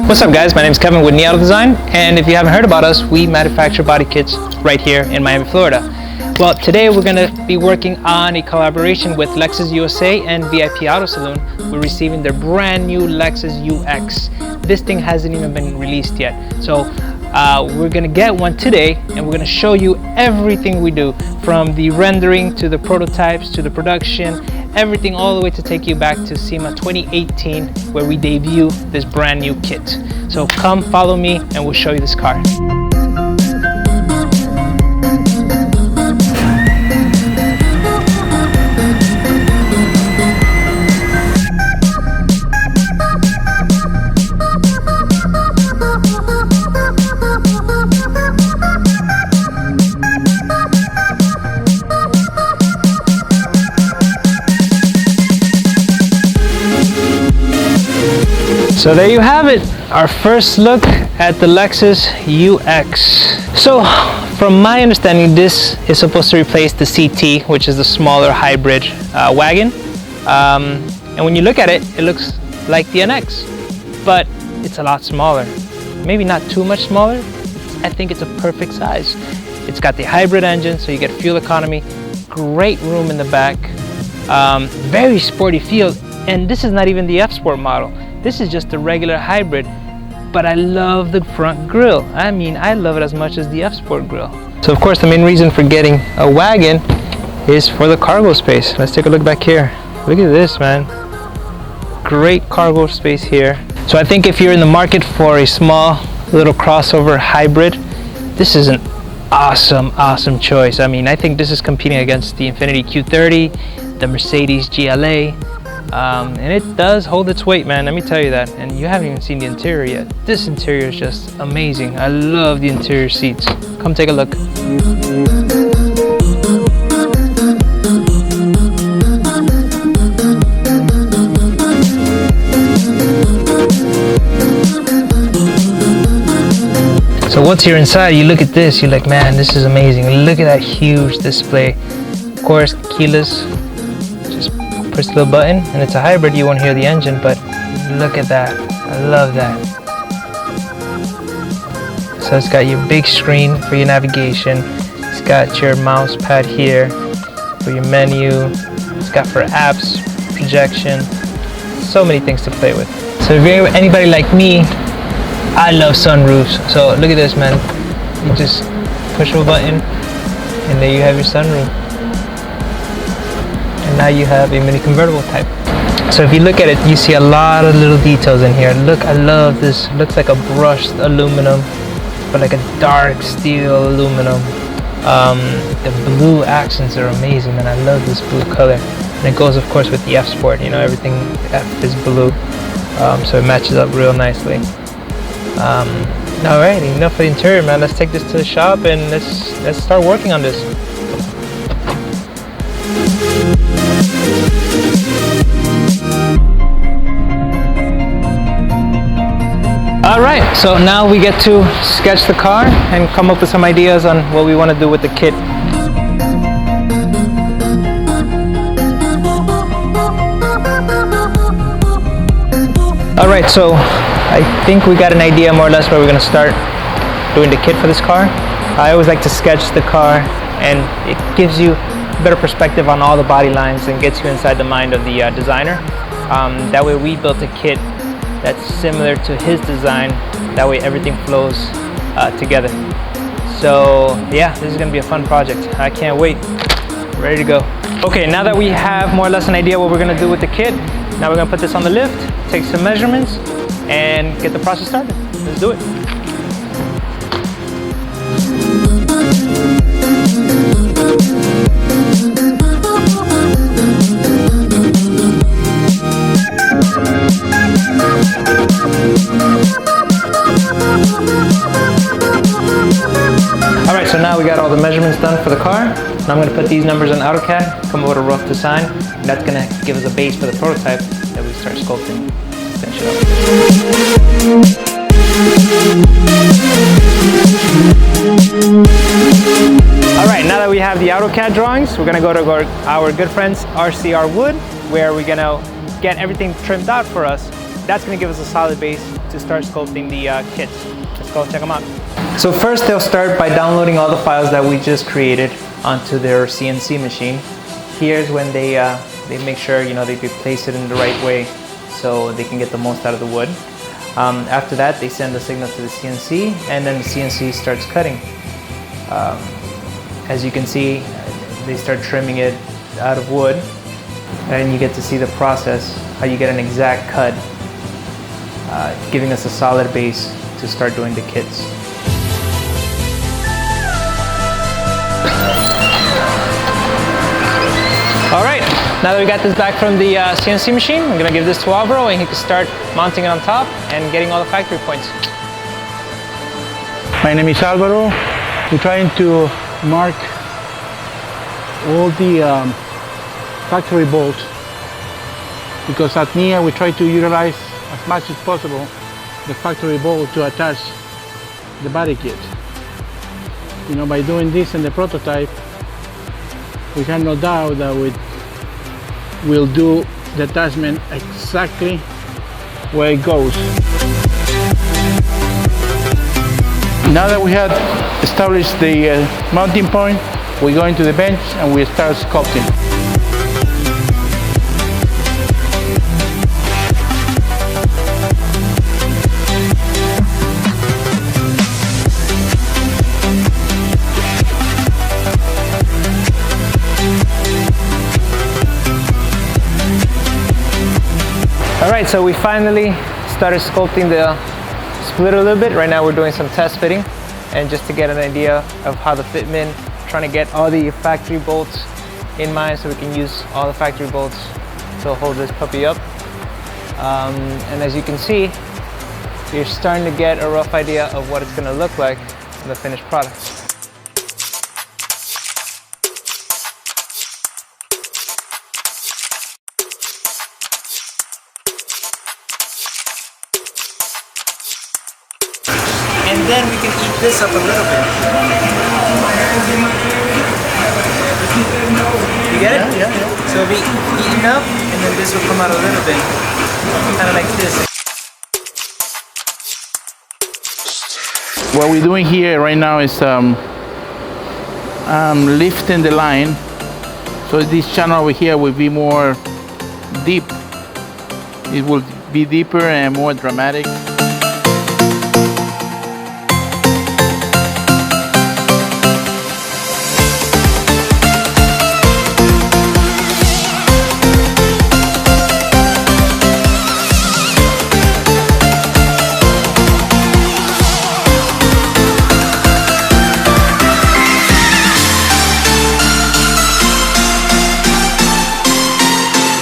What's up guys, my name is Kevin with NIA Auto Design, and if you haven't heard about us, we manufacture body kits right here in Miami, Florida. Well, today we're going to be working on a collaboration with Lexus USA and VIP Auto Saloon. We're receiving their brand new Lexus UX. This thing hasn't even been released yet. So we're going to get one today, and we're going to show you everything we do, from the rendering to the prototypes to the production, everything all the way to take you back to SEMA 2018, where we debut this brand new kit. So come follow me and we'll show you this car. So there you have it, our first look at the Lexus UX. So from my understanding, this is supposed to replace the CT, which is the smaller hybrid wagon. And when you look at it, it looks like the NX, but it's a lot smaller. Maybe not too much smaller. I think it's a perfect size. It's got the hybrid engine, so you get fuel economy, great room in the back, very sporty feel, and this is not even the F-Sport model. This is just a regular hybrid, but I love the front grille. I mean, I love it as much as the F-Sport grille. So of course, the main reason for getting a wagon is for the cargo space. Let's take a look back here. Look at this, man. Great cargo space here. So I think if you're in the market for a small little crossover hybrid, this is an awesome choice. I mean, I think this is competing against the Infiniti Q30, the Mercedes GLA, and it does hold its weight, man, let me tell you that. And you haven't even seen the interior yet. This interior is just amazing. I love the interior seats. Come take a look. So what's here inside? You look at this, you're like, man, this is amazing. Look at that huge display. Of course, keyless. Just push the little button, and it's a hybrid. You won't hear the engine, but look at that. I love that. So it's got your big screen for your navigation. It's got your mouse pad here for your menu. It's got for apps, projection, so many things to play with. So if you're anybody like me, I love sunroofs. So look at this, man. You just push a button, and there you have your sunroof. And now you have a mini convertible type. So if you look at it, you see a lot of little details in here. Look, I love this. Looks like a brushed aluminum, but like a dark steel aluminum. The blue accents are amazing, man. I love this blue color. And it goes, of course, with the F-Sport. You know, everything F is blue, so it matches up real nicely. Alright, enough for the interior, man. Let's take this to the shop and let's start working on this. Alright, so now we get to sketch the car and come up with some ideas on what we want to do with the kit. Alright, so I think we got an idea more or less where we're going to start doing the kit for this car. I always like to sketch the car, and it gives you a better perspective on all the body lines and gets you inside the mind of the designer. That way we built a kit that's similar to his design. That way everything flows together. So yeah, this is going to be a fun project. I can't wait. Ready to go. Okay, now that we have more or less an idea what we're going to do with the kit, now we're going to put this on the lift, take some measurements, and get the process started. Let's do it. Alright, so now we got all the measurements done for the car. Now I'm going to put these numbers on AutoCAD, come up with a rough design. That's going to give us a base for the prototype that we start sculpting. Finish it up. Alright, now that we have the AutoCAD drawings, we're going to go to our good friends RCR Wood, where we're going to get everything trimmed out for us. That's going to give us a solid base to start sculpting the kits. Let's go check them out. So first they'll start by downloading all the files that we just created onto their CNC machine. Here's when they make sure, you know, they place it in the right way so they can get the most out of the wood. After that, they send the signal to the CNC, and then the CNC starts cutting. As you can see, they start trimming it out of wood, and you get to see the process, how you get an exact cut, giving us a solid base to start doing the kits. All right, now that we got this back from the CNC machine, I'm gonna give this to Alvaro and he can start mounting it on top and getting all the factory points. My name is Alvaro. We're trying to mark all the factory bolts, because at NIA we try to utilize as much as possible the factory bolt to attach the body kit. You know, by doing this in the prototype, we have no doubt that we'll do the attachment exactly where it goes. Now that we have established the mounting point, we go into the bench and we start sculpting. Alright, so we finally started sculpting the splitter a little bit. Right now we're doing some test fitting, and just to get an idea of how the fitment, trying to get all the factory bolts in mind so we can use all the factory bolts to hold this puppy up. And as you can see, you're starting to get a rough idea of what it's going to look like in the finished product. And then we can eat this up a little bit. You get it? Yeah. So it'll be eaten up, and then this will come out a little bit. Kind of like this. What we're doing here right now is lifting the line, so this channel over here will be more deep. It will be deeper and more dramatic.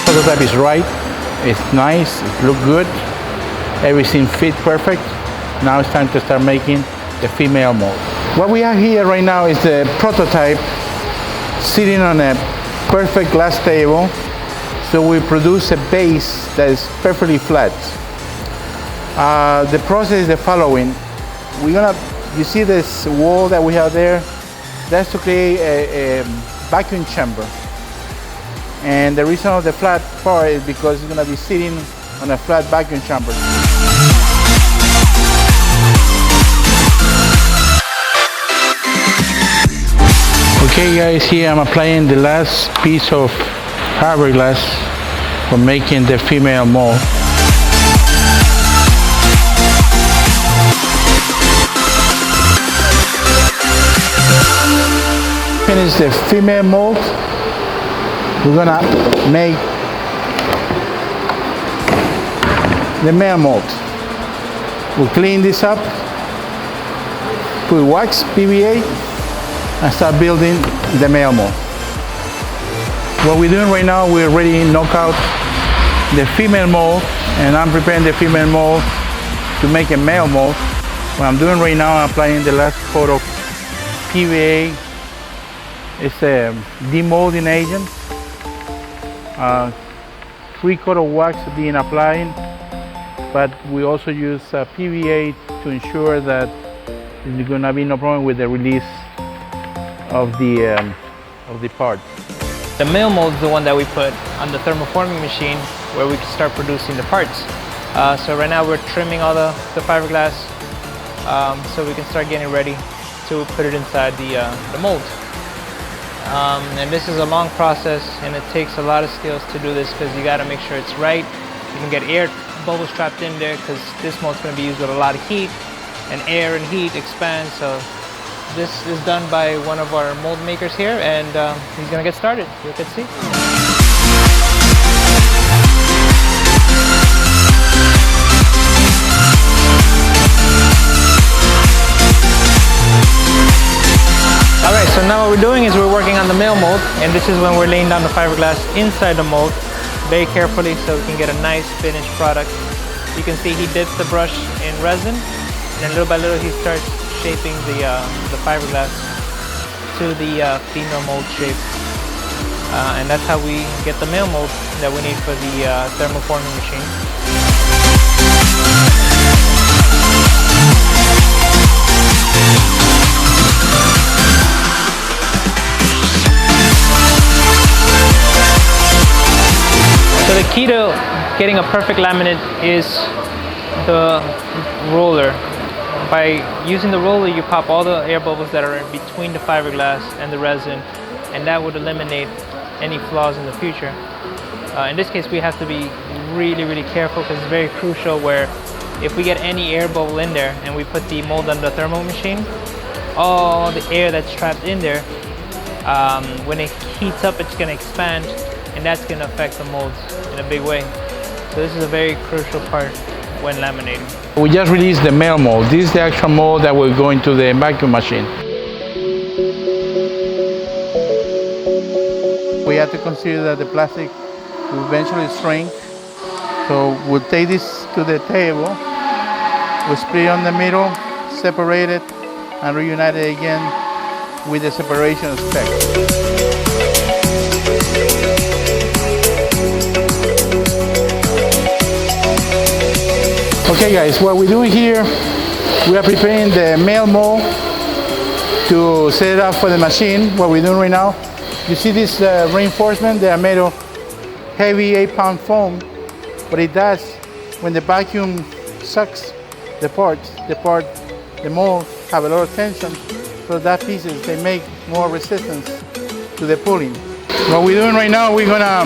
Prototype is right, it's nice, it looks good, everything fit perfect. Now it's time to start making the female mold. What we have here right now is the prototype sitting on a perfect glass table, so we produce a base that is perfectly flat. The process is the following. You see this wall that we have there? That's to create a vacuum chamber. And the reason of the flat part is because it's going to be sitting on a flat vacuum chamber. Okay guys, here I'm applying the last piece of fiberglass for making the female mold. Finish the female mold. We're gonna make the male mold. We'll clean this up, put wax, PVA, and start building the male mold. What we're doing right now, we already knock out the female mold, and I'm preparing the female mold to make a male mold. What I'm doing right now, I'm applying the last coat of PVA. It's a demolding agent. 3-coat of wax being applied, but we also use PVA to ensure that there's going to be no problem with the release of the part. The male mold is the one that we put on the thermoforming machine where we can start producing the parts. So right now we're trimming all the fiberglass so we can start getting ready to put it inside the mold. And this is a long process, and it takes a lot of skills to do this because you got to make sure it's right. You can get air bubbles trapped in there because this mold's going to be used with a lot of heat, and air and heat expand. So this is done by one of our mold makers here, and he's going to get started. You can see. Alright, so now what we're doing is we're working on the male mold, and this is when we're laying down the fiberglass inside the mold very carefully so we can get a nice finished product. You can see he dips the brush in resin, and then little by little he starts shaping the fiberglass to the female mold shape. And that's how we get the male mold that we need for the thermoforming machine. So the key to getting a perfect laminate is the roller. By using the roller, you pop all the air bubbles that are in between the fiberglass and the resin, and that would eliminate any flaws in the future. In this case, we have to be really careful because it's very crucial where if we get any air bubble in there and we put the mold on the thermo machine, all the air that's trapped in there, when it heats up, it's going to expand, and that's going to affect the molds in a big way. So this is a very crucial part when laminating. We just released the male mold. This is the actual mold that will go into the vacuum machine. We have to consider that the plastic will eventually shrink. So we'll take this to the table, we'll split it on the middle, separate it, and reunite it again with the separation spec. Okay guys, what we're doing here, we are preparing the male mold to set it up for the machine. What we're doing right now, you see this reinforcement, they are made of heavy 8-pound foam. What it does, when the vacuum sucks the mold have a lot of tension, so that pieces, they make more resistance to the pulling. What we're doing right now, we're gonna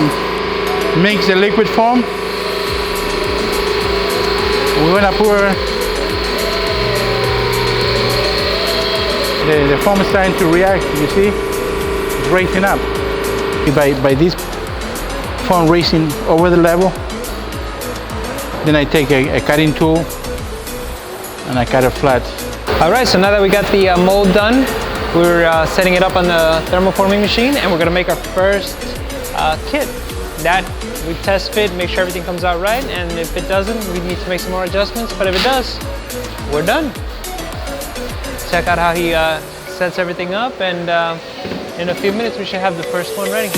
mix the liquid foam. We're gonna pour, the foam is starting to react, you see, it's raising up. By this foam raising over the level, then I take a cutting tool and I cut it flat. Alright, so now that we got the mold done, we're setting it up on the thermoforming machine, and we're gonna make our first kit. That we test fit, make sure everything comes out right, and if it doesn't, we need to make some more adjustments, but if it does, we're done. Check out how he sets everything up, and in a few minutes we should have the first one ready.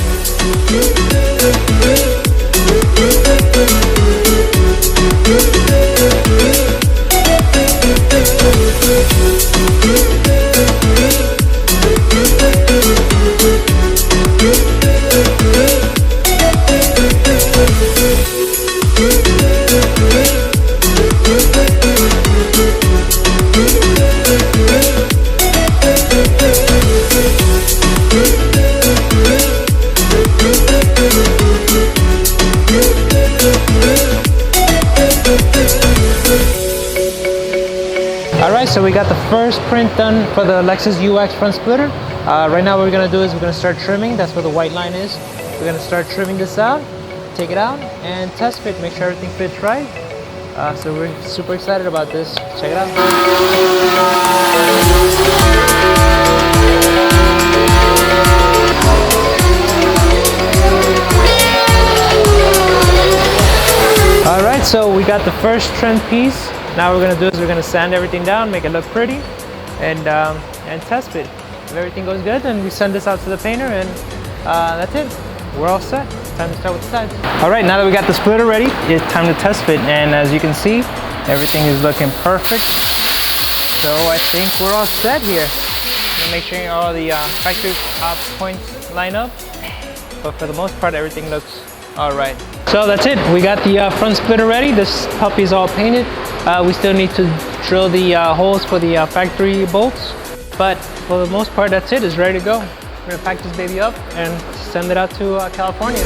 Alright, so we got the first print done for the Lexus UX front splitter. Right now what we're going to do is we're going to start trimming. That's where the white line is. We're going to start trimming this out, take it out, and test fit, make sure everything fits right. So we're super excited about this. Check it out. Alright, so we got the first trim piece. Now what we're going to do is we're going to sand everything down, make it look pretty, and test fit. If everything goes good, then we send this out to the painter, and that's it. We're all set. Time to start with the sides. Alright, now that we got the splitter ready, it's time to test fit, and as you can see, everything is looking perfect. So I think we're all set here. Make sure all the factory points line up, but for the most part everything looks All right, so that's it. We got the front splitter ready. This puppy is all painted. We still need to drill the holes for the factory bolts, but for the most part, that's it. It's ready to go. We're gonna pack this baby up and send it out to California.